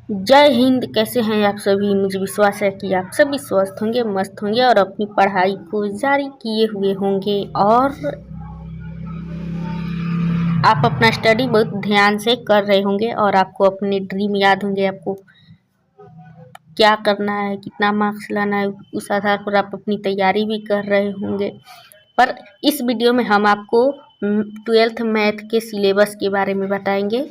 जय हिंद। कैसे हैं आप सभी। मुझे विश्वास है कि आप सभी स्वस्थ होंगे, मस्त होंगे और अपनी पढ़ाई को जारी किए हुए होंगे और आप अपना स्टडी बहुत ध्यान से कर रहे होंगे और आपको अपने ड्रीम याद होंगे, आपको क्या करना है, कितना मार्क्स लाना है, उस आधार पर आप अपनी तैयारी भी कर रहे होंगे। पर इस वीडियो में हम आपको 12th मैथ के सिलेबस के बारे में बताएंगे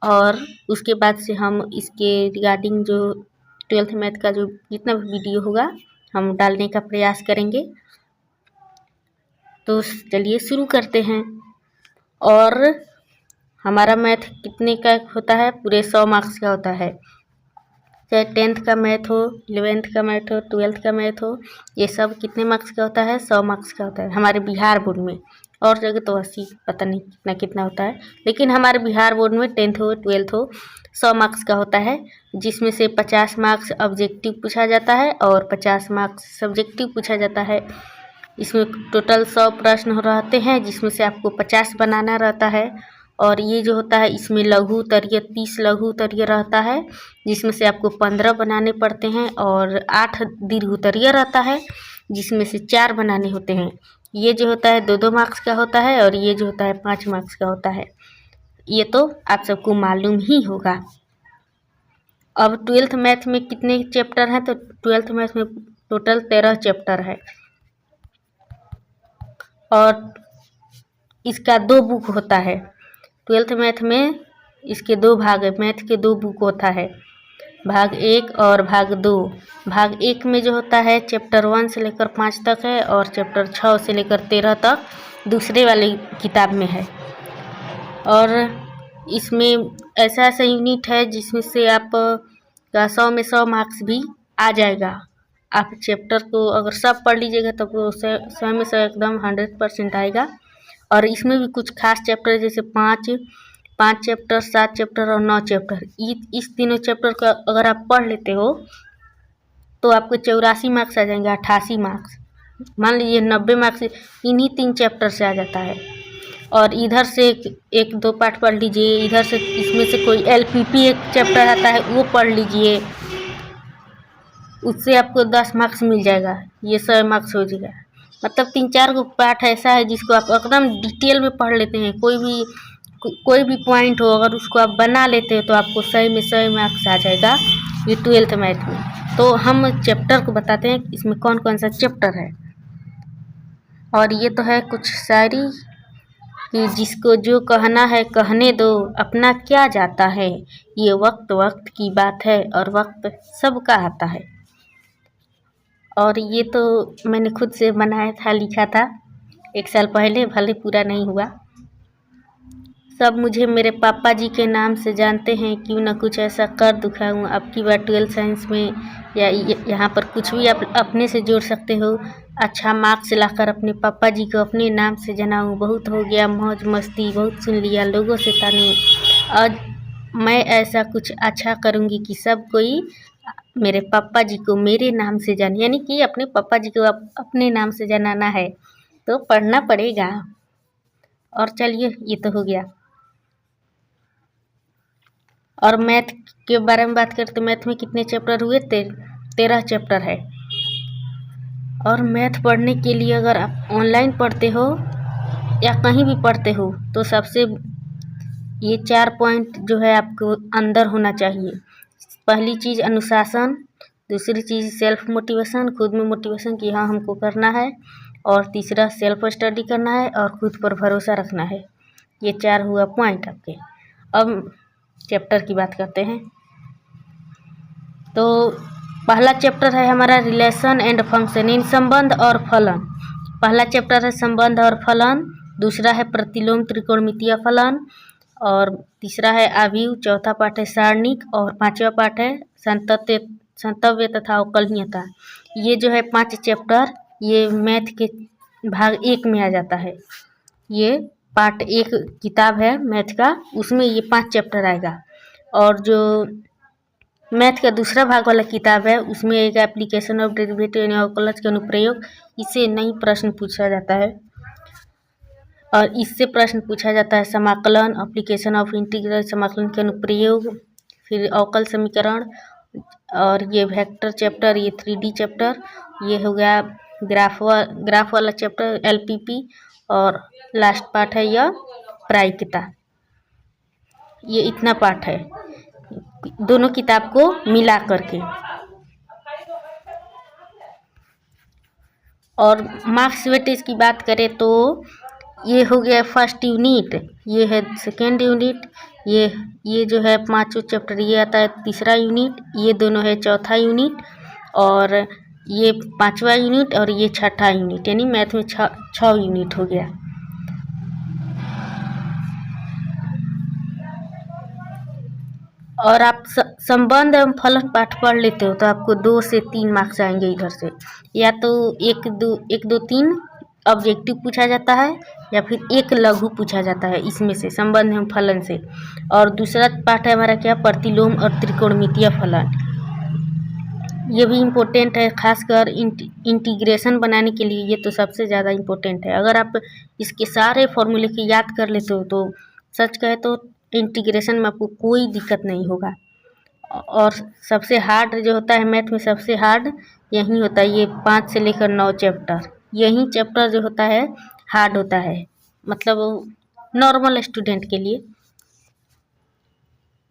और उसके बाद से हम इसके रिगार्डिंग जो 12th मैथ का जो जितना भी वीडियो होगा हम डालने का प्रयास करेंगे। तो चलिए शुरू करते हैं। और हमारा मैथ कितने का होता है? पूरे 100 मार्क्स का होता है। चाहे 10th का मैथ हो, 11th का मैथ हो, 12th का मैथ हो, ये सब कितने मार्क्स का होता है? 100 मार्क्स का होता है हमारे बिहार बोर्ड में। और जगह तो 80, पता नहीं कितना कितना होता है, लेकिन हमारे बिहार बोर्ड में 10th हो 12th हो 100 मार्क्स का होता है, जिसमें से 50 मार्क्स ऑब्जेक्टिव पूछा जाता है और 50 मार्क्स सब्जेक्टिव पूछा जाता है। इसमें टोटल 100 प्रश्न रहते हैं, जिसमें से आपको 50 बनाना रहता है। और ये जो होता है इसमें लघु उत्तरीय 30 लघु उत्तरीय रहता है, जिसमें से आपको 15 बनाने पड़ते हैं और 8 दीर्घ उत्तरीय रहता है, जिसमें से 4 बनाने होते हैं। ये जो होता है 2-2 मार्क्स का होता है और ये जो होता है 5 मार्क्स का होता है। ये तो आप सबको मालूम ही होगा। अब 12th मैथ में कितने चैप्टर हैं? तो 12th मैथ में टोटल 13 चैप्टर है और इसका 2 बुक होता है। 12th मैथ में इसके 2 भाग है। मैथ के 2 बुक होता है, भाग 1 और भाग 2। भाग 1 में जो होता है चैप्टर 1 से लेकर 5 तक है और चैप्टर 6 से लेकर 13 तक दूसरे वाली किताब में है। और इसमें ऐसा ऐसा यूनिट है जिसमें से आप का 100 में 100 मार्क्स भी आ जाएगा। आप चैप्टर को अगर सब पढ़ लीजिएगा तो 100 में 100 एकदम 100% आएगा। और इसमें भी कुछ खास चैप्टर जैसे 5 चैप्टर, 7 चैप्टर और 9 चैप्टर, इस तीनों चैप्टर का अगर आप पढ़ लेते हो तो आपको 84 मार्क्स आ जाएंगे, 88 मार्क्स। मान लीजिए 90 मार्क्स इन्हीं 3 चैप्टर से आ जाता है। और इधर से एक 2 पार्ट पढ़ लीजिए, इधर से इसमें से कोई LPP एक चैप्टर आता है वो पढ़ लीजिए, उससे आपको 10 मार्क्स मिल जाएगा। ये 100 मार्क्स हो जाएगा। मतलब 3-4 को पार्ट ऐसा है जिसको आप एकदम डिटेल में पढ़ लेते हैं। कोई भी पॉइंट हो अगर उसको आप बना लेते हो तो आपको 100 में 100 मार्क्स आ जाएगा ये 12th मैथ में। तो हम चैप्टर को बताते हैं इसमें कौन कौन सा चैप्टर है। और ये तो है कुछ शायरी कि जिसको जो कहना है कहने दो, अपना क्या जाता है, ये वक्त वक्त की बात है और वक्त सबका आता है। और ये तो मैंने खुद से बनाया था, लिखा था 1 साल पहले, भले पूरा नहीं हुआ। सब मुझे मेरे पापा जी के नाम से जानते हैं, क्यों ना कुछ ऐसा कर दिखाऊं। अब की बार 12th साइंस में या यहाँ पर कुछ भी आप अपने से जोड़ सकते हो। अच्छा मार्क्स लाकर अपने पापा जी को अपने नाम से जनाऊं। बहुत हो गया मौज मस्ती, बहुत सुन लिया लोगों से ताने, आज मैं ऐसा कुछ अच्छा करूँगी कि सब कोई मेरे पापा जी को मेरे नाम से जाने। यानी कि अपने पापा जी को अपने नाम से जनाना है तो पढ़ना पड़ेगा। और चलिए ये तो हो गया। और मैथ के बारे में बात करते, मैथ में कितने चैप्टर हुए? 13 चैप्टर है। और मैथ पढ़ने के लिए अगर आप ऑनलाइन पढ़ते हो या कहीं भी पढ़ते हो तो सबसे ये 4 पॉइंट जो है आपको अंदर होना चाहिए। पहली चीज़ अनुशासन, दूसरी चीज़ सेल्फ मोटिवेशन, खुद में मोटिवेशन कि हाँ हमको करना है, और तीसरा सेल्फ स्टडी करना है और खुद पर भरोसा रखना है। ये 4 हुआ पॉइंट आपके। अब चैप्टर की बात करते हैं। तो पहला चैप्टर है हमारा रिलेशन एंड फंक्शन, इन संबंध और फलन। पहला चैप्टर है संबंध और फलन, दूसरा है प्रतिलोम त्रिकोणमितीय फलन, और तीसरा है आव्यूह, चौथा पाठ है सारणिक और 5वां पाठ है संतव्य तथा अवकलनीयता। ये जो है 5 चैप्टर ये मैथ के भाग 1 में आ जाता है। ये पार्ट 1 किताब है मैथ का, उसमें ये 5 चैप्टर आएगा। और जो मैथ का दूसरा भाग वाला किताब है उसमें एक एप्लीकेशन ऑफ डेरिवेटिव यानी अवकलज के अनुप्रयोग, इससे नई प्रश्न पूछा जाता है। और इससे प्रश्न पूछा जाता है समाकलन, एप्लीकेशन ऑफ इंटीग्रल, समाकलन के अनुप्रयोग, फिर अवकल समीकरण, और ये वेक्टर चैप्टर, ये 3D चैप्टर, ये हो गया ग्राफ वाला चैप्टर LPP, और लास्ट पार्ट है यह प्रायिकता। ये इतना पार्ट है दोनों किताब को मिला करके। और मार्क्स वेटेज की बात करें तो ये हो गया फर्स्ट यूनिट, ये है सेकेंड यूनिट, ये जो है 5 चैप्टर ये आता है तीसरा यूनिट, ये दोनों है चौथा यूनिट, और ये 5वां यूनिट, और ये 6ठा यूनिट, यानी मैथ में 6 यूनिट हो गया। और आप संबंध एवं फलन पाठ पढ़ लेते हो तो आपको 2 से 3 मार्क्स आएंगे इधर से, या तो 1 2 3 ऑब्जेक्टिव पूछा जाता है, या फिर एक लघु पूछा जाता है इसमें से, संबंध एवं फलन से। और दूसरा पाठ है हमारा क्या, प्रतिलोम और त्रिकोणमितीय फलन। ये भी इम्पोर्टेंट है, खासकर इंटीग्रेशन बनाने के लिए ये तो सबसे ज़्यादा इम्पोर्टेंट है। अगर आप इसके सारे फॉर्मूले की याद कर लेते हो तो सच कहे तो इंटीग्रेशन में आपको कोई दिक्कत नहीं होगा। और सबसे हार्ड जो होता है मैथ में, सबसे हार्ड यही होता है, ये 5 से लेकर 9 चैप्टर, यही चैप्टर जो होता है हार्ड होता है, मतलब नॉर्मल स्टूडेंट के लिए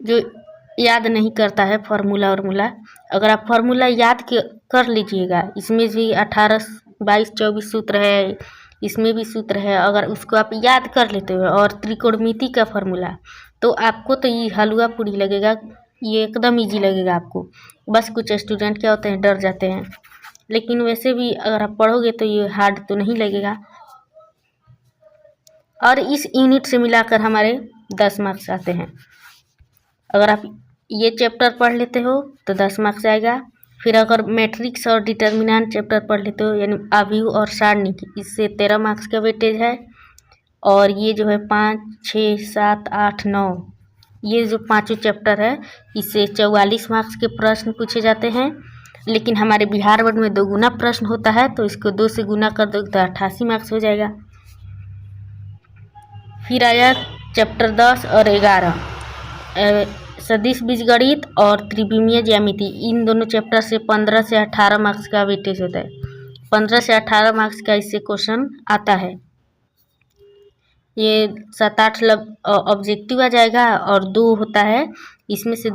जो याद नहीं करता है फार्मूला वार्मूला। अगर आप फार्मूला याद कर लीजिएगा, इसमें भी 18 22 24 सूत्र है, इसमें भी सूत्र है, अगर उसको आप याद कर लेते हो, और त्रिकोणमिति का फार्मूला, तो आपको तो ये हलवा पूरी लगेगा, ये एकदम इजी लगेगा आपको। बस कुछ स्टूडेंट क्या होते हैं, डर जाते हैं, लेकिन वैसे भी अगर आप पढ़ोगे तो ये हार्ड तो नहीं लगेगा। और इस यूनिट से मिलाकर हमारे 10 मार्क्स आते हैं। अगर आप ये चैप्टर पढ़ लेते हो तो 10 मार्क्स आएगा। फिर अगर मैट्रिक्स और डिटर्मिनेंट चैप्टर पढ़ लेते हो, यानी अवयव और सारणिक, इससे 13 मार्क्स का वेटेज है। और ये जो है 5 6 7 8 9, ये जो 5 चैप्टर है, इससे 44 मार्क्स के प्रश्न पूछे जाते हैं। लेकिन हमारे बिहार बोर्ड में 2 गुना प्रश्न होता है, तो इसको 2 से गुना कर दो तो 88 मार्क्स हो जाएगा। फिर आया चैप्टर 10 और 11, सदिश बीजगणित और त्रिविमीय ज्यामिति। इन दोनों चैप्टर से 15 से 18 मार्क्स का वेटेज होता है। 15 से 18 मार्क्स का इससे क्वेश्चन आता है। ये 7-8 ऑब्जेक्टिव आ जाएगा, और 2 होता है, इसमें से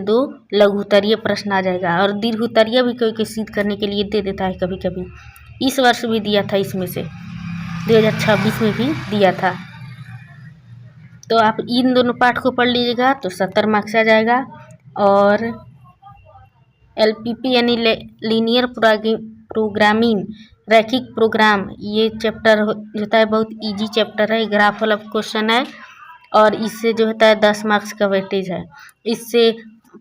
2 लघु उत्तरीय प्रश्न आ जाएगा। और दीर्घ उत्तरीय भी कोई सिद्ध करने के लिए दे देता है कभी कभी। इस वर्ष भी दिया था, इसमें से 2026 में भी दिया था। तो आप इन दोनों पाठ को पढ़ लीजिएगा तो 70 मार्क्स आ जाएगा। और LPP यानी लीनियर प्रोग्रामिंग, रैखिक प्रोग्राम, ये चैप्टर होता है बहुत इजी चैप्टर है, ग्राफ वाला क्वेश्चन है, और इससे जो होता है 10 मार्क्स का वेटेज है। इससे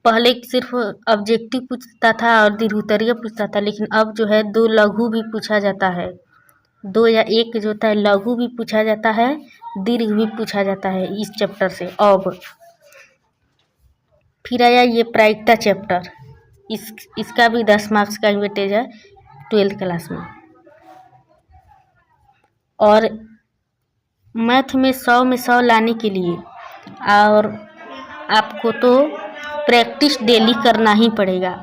पहले सिर्फ ऑब्जेक्टिव पूछता था और दीर्घ उत्तरीय पूछता था, लेकिन अब जो है 2 लघु भी पूछा जाता है, 2 या 1 जो होता है लघु भी पूछा जाता है, दीर्घ भी पूछा जाता है इस चैप्टर से। अब फिर आया ये प्रायिकता चैप्टर, इसका भी 10 मार्क्स का वेटेज है 12th क्लास में। और मैथ में 100 में 100 लाने के लिए और आपको तो प्रैक्टिस डेली करना ही पड़ेगा।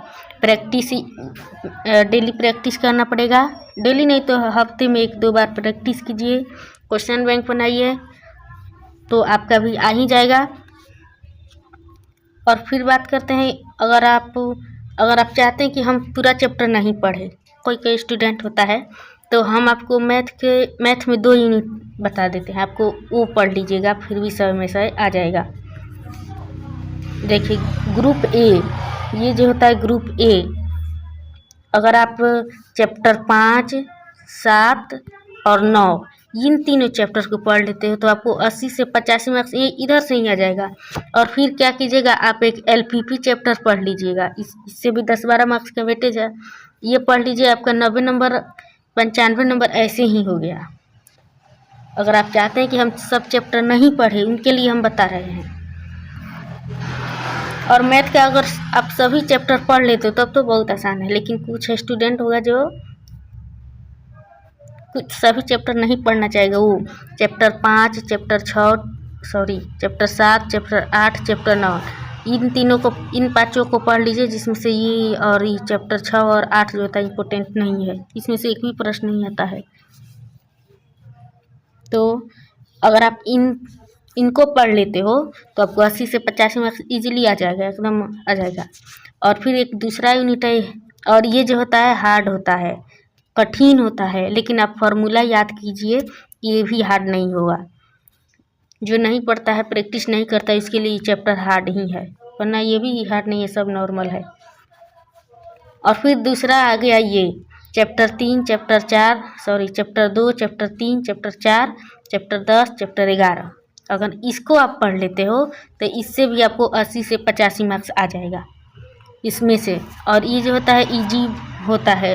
डेली प्रैक्टिस करना पड़ेगा, डेली नहीं तो हफ्ते में 1-2 बार प्रैक्टिस कीजिए, क्वेश्चन बैंक बनाइए, तो आपका भी आ ही जाएगा। और फिर बात करते हैं, अगर आप चाहते हैं कि हम पूरा चैप्टर नहीं पढ़े, कोई स्टूडेंट होता है, तो हम आपको मैथ में 2 यूनिट बता देते हैं, आपको वो पढ़ लीजिएगा, फिर भी 100 में 100 आ जाएगा। देखिए ग्रुप ए, ये जो होता है ग्रुप ए, अगर आप चैप्टर 5, 7 और 9 इन तीनों चैप्टर को पढ़ लेते हो तो आपको 80 से 85 मार्क्स ये इधर से ही आ जाएगा। और फिर क्या कीजिएगा, आप एक LPP चैप्टर पढ़ लीजिएगा, इससे भी 10-12 मार्क्स का वेटेज है, ये पढ़ लीजिए, आपका 90 नंबर 95 नंबर ऐसे ही हो गया। अगर आप चाहते हैं कि हम सब चैप्टर नहीं पढ़े, उनके लिए हम बता रहे हैं। और मैथ का अगर आप सभी चैप्टर पढ़ लेते हो तब तो बहुत आसान है, लेकिन कुछ स्टूडेंट होगा जो कुछ सभी चैप्टर नहीं पढ़ना चाहेगा, वो चैप्टर 5, चैप्टर 7, चैप्टर 8, चैप्टर 9 इन तीनों को, इन पाँचों को पढ़ लीजिए, जिसमें से ये और ये चैप्टर 6 और 8 जो होता है इम्पोर्टेंट नहीं है, इसमें से एक भी प्रश्न नहीं आता है। तो अगर आप इनको पढ़ लेते हो तो आपको 80 से 85 मार्क्स इजीली आ जाएगा, एकदम आ जाएगा। और फिर एक दूसरा यूनिट है, और ये जो होता है हार्ड होता है, कठिन होता है, लेकिन आप फार्मूला याद कीजिए, ये भी हार्ड नहीं होगा। जो नहीं पढ़ता है, प्रैक्टिस नहीं करता, इसके लिए चैप्टर हार्ड ही है, वरना ये भी हार्ड नहीं है, सब नॉर्मल है। और फिर दूसरा आ गया ये chapter 3, chapter 2, chapter 3, chapter 4, chapter 10, chapter 11। अगर इसको आप पढ़ लेते हो तो इससे भी आपको 80 से 85 मार्क्स आ जाएगा इसमें से। और ये जो होता है इजी होता है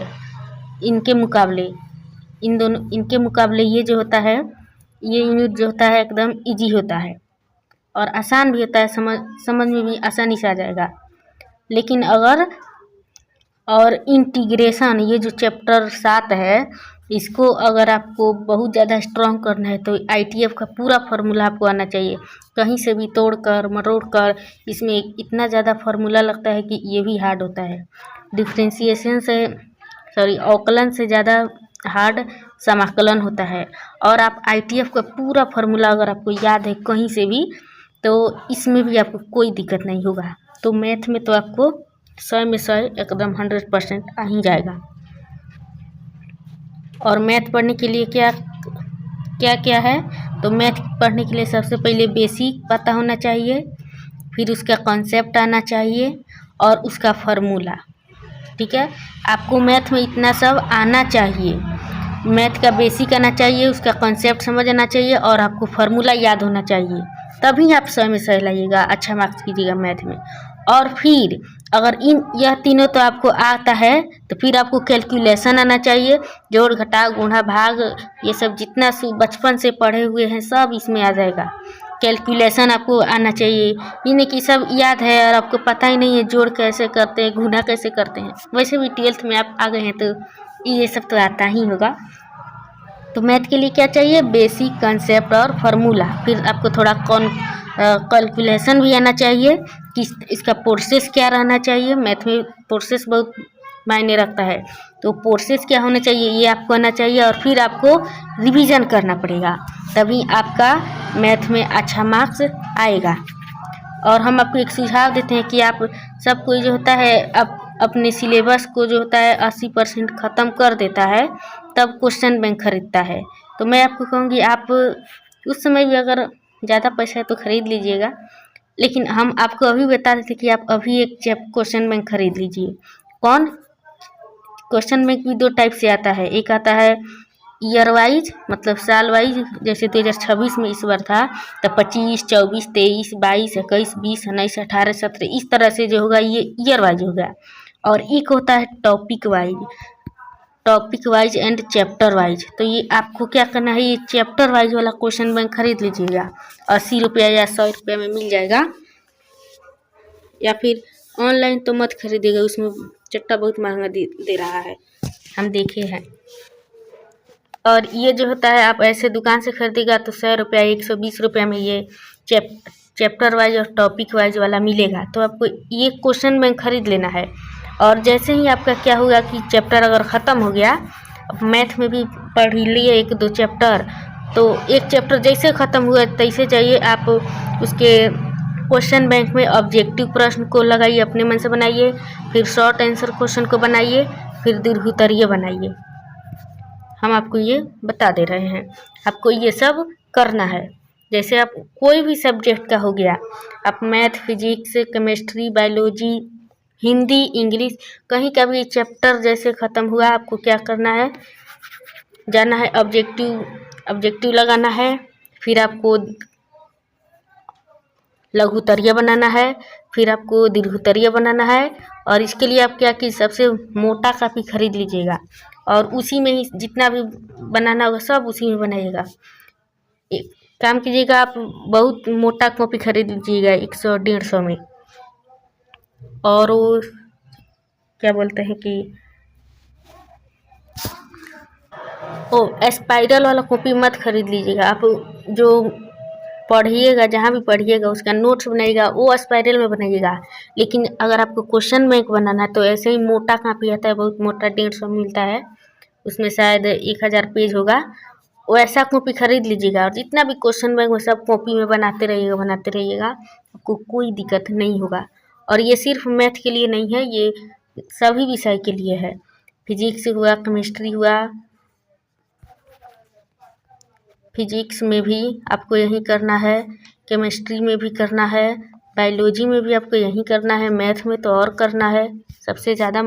इनके मुकाबले, इनके मुकाबले ये जो होता है, ये यूनिट जो होता है एकदम इजी होता है और आसान भी होता है, समझ में भी आसानी से आ जाएगा। लेकिन अगर और इंटीग्रेशन, ये जो चैप्टर 7 है, इसको अगर आपको बहुत ज़्यादा स्ट्रॉन्ग करना है तो ITF का पूरा फार्मूला आपको आना चाहिए, कहीं से भी तोड़कर मरोड़कर। इसमें इतना ज़्यादा फार्मूला लगता है कि ये भी हार्ड होता है। डिफ्रेंशिएशन से, अवकलन से ज़्यादा हार्ड समाकलन होता है। और आप ITF का पूरा फार्मूला अगर आपको याद है कहीं से भी, तो इसमें भी आपको कोई दिक्कत नहीं होगा। तो मैथ में तो आपको 100 में 100 एकदम 100% आ ही जाएगा। और मैथ पढ़ने के लिए क्या क्या है, तो मैथ पढ़ने के लिए सबसे पहले बेसिक पता होना चाहिए, फिर उसका कॉन्सेप्ट आना चाहिए और उसका फार्मूला। ठीक है, आपको मैथ में इतना सब आना चाहिए, मैथ का बेसिक आना चाहिए, उसका कॉन्सेप्ट समझ आना चाहिए और आपको फार्मूला याद होना चाहिए, तभी आप 100 में 100 लाइएगा, अच्छा मार्क्स कीजिएगा मैथ में। और फिर अगर यह तीनों तो आपको आता है, तो फिर आपको कैलकुलेशन आना चाहिए, जोड़ घटाव गुणा भाग, ये सब जितना बचपन से पढ़े हुए हैं सब इसमें आ जाएगा। कैलकुलेशन आपको आना चाहिए, ये नहीं कि सब याद है और आपको पता ही नहीं है जोड़ कैसे करते हैं, गुणा कैसे करते हैं। वैसे भी 12th में आप आ गए हैं तो ये सब तो आता ही होगा। तो मैथ के लिए क्या चाहिए, बेसिक, कंसेप्ट और फार्मूला। फिर आपको थोड़ा कैलकुलेशन भी आना चाहिए कि इसका प्रोसेस क्या रहना चाहिए। मैथ में प्रोसेस बहुत मायने रखता है, तो प्रोसेस क्या होना चाहिए ये आपको आना चाहिए। और फिर आपको रिवीजन करना पड़ेगा, तभी आपका मैथ में अच्छा मार्क्स आएगा। और हम आपको एक सुझाव देते हैं कि आप सब कोई जो होता है अपने सिलेबस को जो होता है 80% ख़त्म कर देता है, तब क्वेश्चन बैंक खरीदता है। तो मैं आपको कहूँगी आप उस समय भी अगर ज़्यादा पैसा है तो ख़रीद लीजिएगा, लेकिन हम आपको अभी बता देते कि आप अभी एक क्वेश्चन बैंक खरीद लीजिए। कौन क्वेश्चन बैंक भी 2 टाइप से आता है, एक आता है ईयर वाइज, मतलब साल वाइज, जैसे 2026 में इस बार था तो 25, 24, 23, 22, 21, 20, 19, 18, 17 इस तरह से जो होगा ये ईयर वाइज होगा। और एक होता है topic wise and chapter wise. तो ये आपको क्या करना है, ये चैप्टर वाइज वाला क्वेश्चन बैंक खरीद लीजिएगा, 80 रुपया या 100 रुपया में मिल जाएगा। या फिर ऑनलाइन तो मत खरीदिएगा, उसमें चट्टा बहुत महंगा दे रहा है, हम देखे हैं। और ये जो होता है आप ऐसे दुकान से खरीदेगा तो 100 रुपया, 120 रुपया में ये चैप्टर वाइज और टॉपिक वाइज वाला मिलेगा। तो आपको ये क्वेश्चन बैंक खरीद लेना है। और जैसे ही आपका क्या होगा कि चैप्टर अगर ख़त्म हो गया, मैथ में भी पढ़ लिए 1-2 चैप्टर, तो एक चैप्टर जैसे ख़त्म हुआ तैसे चाहिए आप उसके क्वेश्चन बैंक में ऑब्जेक्टिव प्रश्न को लगाइए, अपने मन से बनाइए, फिर शॉर्ट आंसर क्वेश्चन को बनाइए, फिर दीर्घोत्तरीय बनाइए। हम आपको ये बता दे रहे हैं, आपको ये सब करना है। जैसे आप कोई भी सब्जेक्ट का हो गया, आप math, physics, chemistry, biology, Hindi, English, कहीं का भी चैप्टर जैसे ख़त्म हुआ, आपको क्या करना है, जाना है ऑब्जेक्टिव लगाना है, फिर आपको लघुत्तरीय बनाना है, फिर आपको दीर्घोत्तरीय बनाना है। और इसके लिए आप क्या कि सबसे मोटा कापी खरीद लीजिएगा और उसी में ही जितना भी बनाना होगा सब उसी में बनाइएगा। एक काम कीजिएगा, आप बहुत मोटा कॉपी खरीद लीजिएगा 100-150 में। और वो क्या बोलते हैं कि स्पाइरल वाला कॉपी मत खरीद लीजिएगा। आप जो पढ़िएगा, जहाँ भी पढ़िएगा उसका नोट्स बनाइएगा, वो स्पाइरल में बनाइएगा। लेकिन अगर आपको क्वेश्चन बैंक बनाना है तो ऐसे ही मोटा कापी आता है, बहुत मोटा 150 मिलता है, उसमें शायद 1000 पेज होगा, वैसा कॉपी खरीद लीजिएगा। और जितना भी क्वेश्चन बैंक वो सब कॉपी में बनाते रहिएगा, आपको कोई दिक्कत नहीं होगा। और ये सिर्फ मैथ के लिए नहीं है, ये सभी विषय के लिए है। फिजिक्स हुआ, केमिस्ट्री हुआ, फिजिक्स में भी आपको यही करना है, केमिस्ट्री में भी करना है, बायोलॉजी में भी आपको यही करना है, मैथ में तो और करना है, सबसे ज़्यादा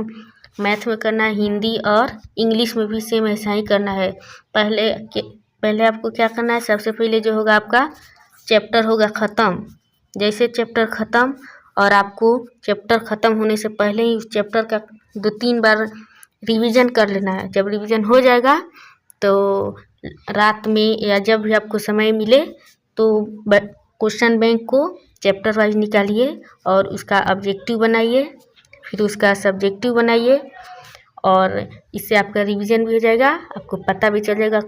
मैथ में करना है, हिंदी और इंग्लिश में भी सेम ऐसा ही करना है। पहले आपको क्या करना है, सबसे पहले जो होगा आपका चैप्टर होगा ख़त्म। जैसे चैप्टर ख़त्म, और आपको चैप्टर ख़त्म होने से पहले ही उस चैप्टर का 2-3 बार रिवीजन कर लेना है। जब रिवीजन हो जाएगा तो रात में या जब भी आपको समय मिले तो क्वेश्चन बैंक को चैप्टर वाइज निकालिए और उसका ऑब्जेक्टिव बनाइए, फिर उसका सब्जेक्टिव बनाइए, और इससे आपका रिवीजन भी हो जाएगा, आपको पता भी चल जाएगा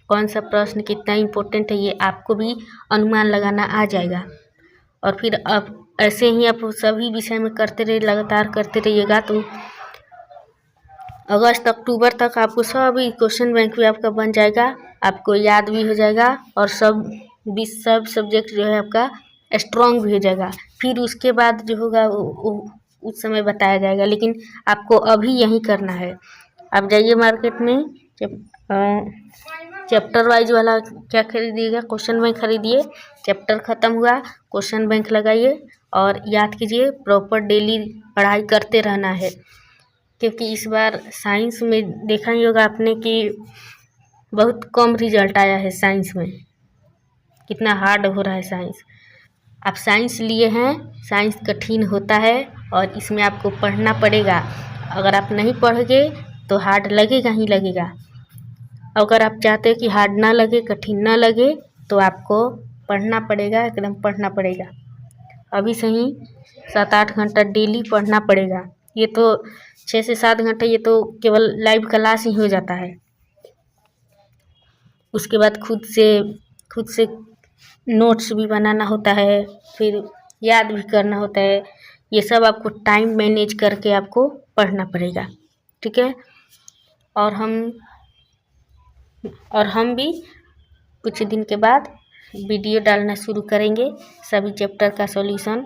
कौन सा प्रश्न कितना इम्पोर्टेंट है, ये आपको भी अनुमान लगाना आ जाएगा। और फिर अब ऐसे ही आप सभी विषय में करते रहिए, लगातार करते रहिएगा, तो अगस्त अक्टूबर तक आपको सभी क्वेश्चन बैंक भी आपका बन जाएगा, आपको याद भी हो जाएगा, और सब सब्जेक्ट जो है आपका स्ट्रॉन्ग भी हो जाएगा। फिर उसके बाद जो होगा वो उस समय बताया जाएगा, लेकिन आपको अभी यही करना है। आप जाइए मार्केट में, चैप्टर वाइज वाला क्या खरीदिएगा, क्वेश्चन बैंक खरीदिए, चैप्टर ख़त्म हुआ, क्वेश्चन बैंक लगाइए और याद कीजिए, प्रॉपर डेली पढ़ाई करते रहना है। क्योंकि इस बार साइंस में देखा ही होगा आपने कि बहुत कम रिजल्ट आया है साइंस में, कितना हार्ड हो रहा है साइंस। आप साइंस लिए हैं, साइंस कठिन होता है और इसमें आपको पढ़ना पड़ेगा। अगर आप नहीं पढ़ोगे तो हार्ड लगेगा ही लगेगा। अगर आप चाहते हो कि हार्ड ना लगे, कठिन ना लगे, तो आपको पढ़ना पड़ेगा, एकदम पढ़ना पड़ेगा। अभी से ही 7-8 घंटा डेली पढ़ना पड़ेगा। ये तो 6 से 7 घंटे ये तो केवल लाइव क्लास ही हो जाता है। उसके बाद खुद से नोट्स भी बनाना होता है, फिर याद भी करना होता है। ये सब आपको टाइम मैनेज करके आपको पढ़ना पड़ेगा, ठीक है। और हम भी कुछ दिन के बाद वीडियो डालना शुरू करेंगे सभी चैप्टर का सॉल्यूशन,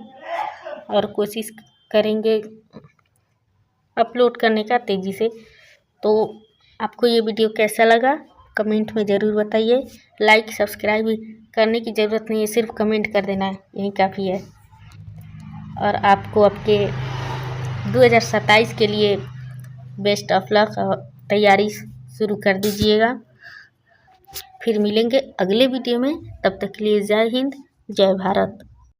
और कोशिश करेंगे अपलोड करने का तेज़ी से। तो आपको ये वीडियो कैसा लगा कमेंट में ज़रूर बताइए। लाइक सब्सक्राइब करने की ज़रूरत नहीं है, सिर्फ कमेंट कर देना है, यही काफ़ी है। और आपको आपके 2027 के लिए बेस्ट ऑफ लक, और तैयारी शुरू कर दीजिएगा। फिर मिलेंगे अगले वीडियो में, तब तक के लिए जय हिंद, जय भारत।